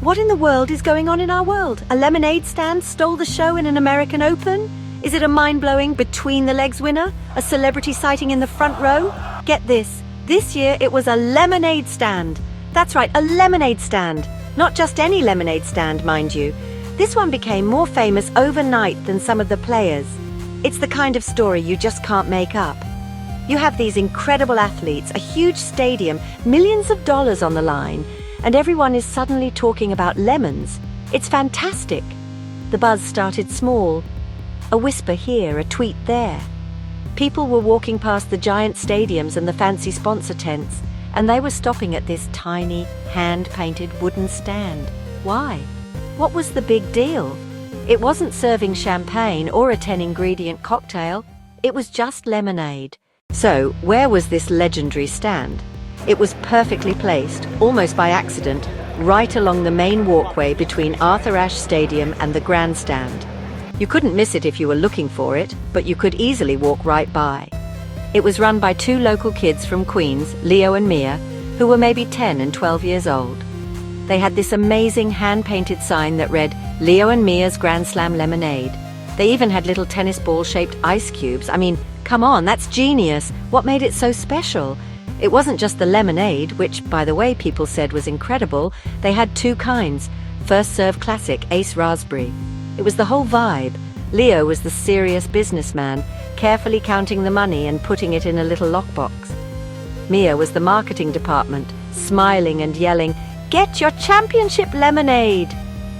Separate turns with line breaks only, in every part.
What in the world is going on in our world? A lemonade stand stole the show in an American Open? Is it a mind-blowing between-the-legs winner? A celebrity sighting in the front row? Get this. This year it was a lemonade stand. That's right, a lemonade stand. Not just any lemonade stand, mind you. This one became more famous overnight than some of the players. It's the kind of story you just can't make up. You have these incredible athletes, a huge stadium, millions of dollars on the line, and everyone is suddenly talking about lemons. It's fantastic. The buzz started small. A whisper here, a tweet there. People were walking past the giant stadiums and the fancy sponsor tents, and they were stopping at this tiny, hand-painted wooden stand. Why? What was the big deal? It wasn't serving champagne or a 10-ingredient cocktail. It was just lemonade. So, where was this legendary stand? It was perfectly placed, almost by accident, right along the main walkway between Arthur Ashe Stadium and the grandstand. You couldn't miss it if you were looking for it, but you could easily walk right by. It was run by two local kids from Queens, Leo and Mia, who were maybe 10 and 12 years old. They had this amazing hand-painted sign that read, "Leo and Mia's Grand Slam Lemonade." They even had little tennis ball-shaped ice cubes. I mean, come on, that's genius. What made it so special? It wasn't just the lemonade, which, by the way, people said was incredible. They had two kinds. First Serve Classic, Ace Raspberry. It was the whole vibe. Leo was the serious businessman, carefully counting the money and putting it in a little lockbox. Mia was the marketing department, smiling and yelling, "Get your championship lemonade!"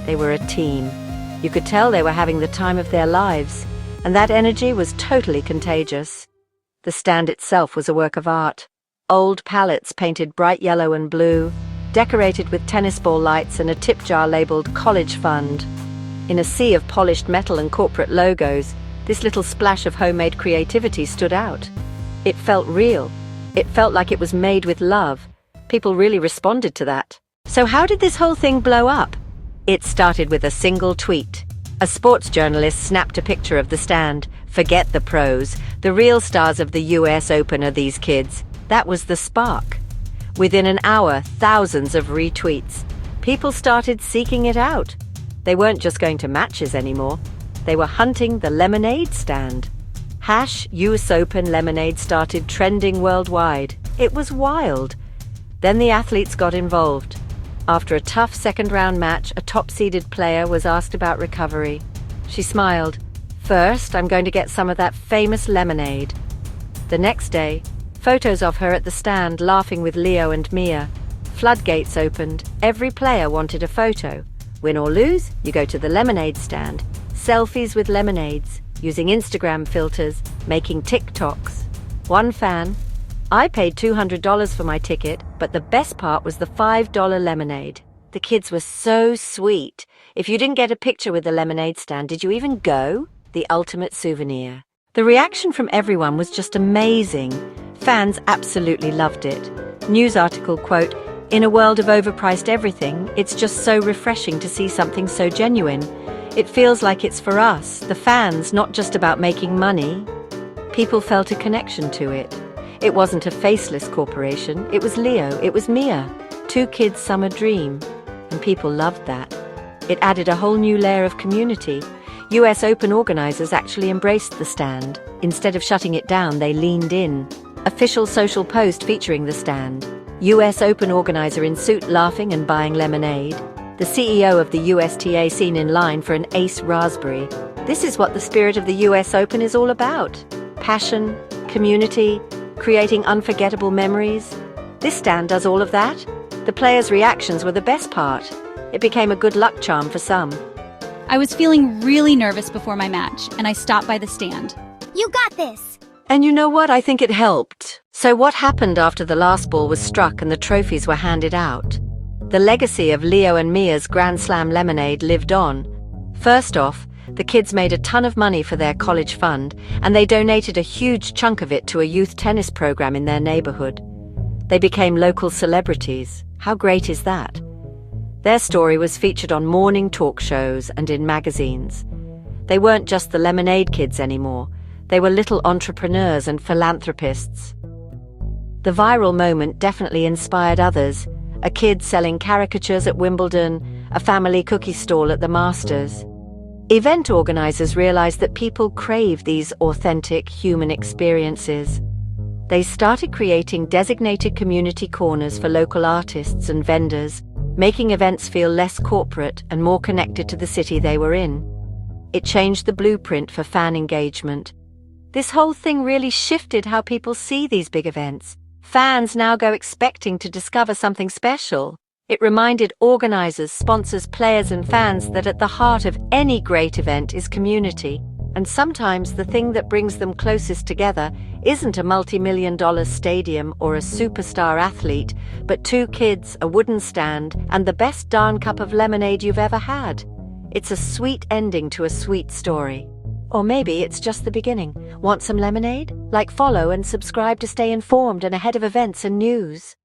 They were a team. You could tell they were having the time of their lives, and that energy was totally contagious. The stand itself was a work of art. Old pallets painted bright yellow and blue, decorated with tennis ball lights and a tip jar labeled College Fund. In a sea of polished metal and corporate logos, this little splash of homemade creativity stood out. It felt real. It felt like it was made with love. People really responded to that. So how did this whole thing blow up? It started with a single tweet. A sports journalist snapped a picture of the stand. Forget the pros. The real stars of the US Open are these kids. That was the spark. Within an hour, thousands of retweets. People started seeking it out. They weren't just going to matches anymore. They were hunting the lemonade stand. #US Open lemonade started trending worldwide. It was wild. Then the athletes got involved. After a tough second-round match, a top-seeded player was asked about recovery. She smiled. "First, I'm going to get some of that famous lemonade." The next day, photos of her at the stand laughing with Leo and Mia. Floodgates opened. Every player wanted a photo. Win or lose, you go to the lemonade stand. Selfies with lemonades, using Instagram filters, making TikToks. One fan, "I paid $200 for my ticket, but the best part was the $5 lemonade." The kids were so sweet. If you didn't get a picture with the lemonade stand, did you even go? The ultimate souvenir. The reaction from everyone was just amazing. Fans absolutely loved it. News article, quote, "In a world of overpriced everything, it's just so refreshing to see something so genuine. It feels like it's for us, the fans, not just about making money." People felt a connection to it. It wasn't a faceless corporation. It was Leo, it was Mia. Two kids' summer dream. And people loved that. It added a whole new layer of community. US Open organizers actually embraced the stand. Instead of shutting it down, they leaned in. Official social post featuring the stand. US Open organizer in suit laughing and buying lemonade. The CEO of the USTA seen in line for an Ace Raspberry. This is what the spirit of the US Open is all about. Passion, community, creating unforgettable memories. This stand does all of that. The players' reactions were the best part. It became a good luck charm for some.
I was feeling really nervous before my match, and I stopped by the stand.
"You got this!"
And you know what? I think it helped. So what happened after the last ball was struck and the trophies were handed out? The legacy of Leo and Mia's Grand Slam lemonade lived on. First off, the kids made a ton of money for their college fund, and they donated a huge chunk of it to a youth tennis program in their neighborhood. They became local celebrities. How great is that? Their story was featured on morning talk shows and in magazines. They weren't just the lemonade kids anymore. They were little entrepreneurs and philanthropists. The viral moment definitely inspired others. A kid selling caricatures at Wimbledon, a family cookie stall at the Masters. Event organizers realized that people crave these authentic human experiences. They started creating designated community corners for local artists and vendors, making events feel less corporate and more connected to the city they were in. It changed the blueprint for fan engagement. This whole thing really shifted how people see these big events. Fans now go expecting to discover something special. It reminded organizers, sponsors, players, and fans that at the heart of any great event is community. And sometimes the thing that brings them closest together isn't a multi-million-dollar stadium or a superstar athlete, but two kids, a wooden stand, and the best darn cup of lemonade you've ever had. It's a sweet ending to a sweet story. Or maybe it's just the beginning. Want some lemonade? Follow and subscribe to stay informed and ahead of events and news.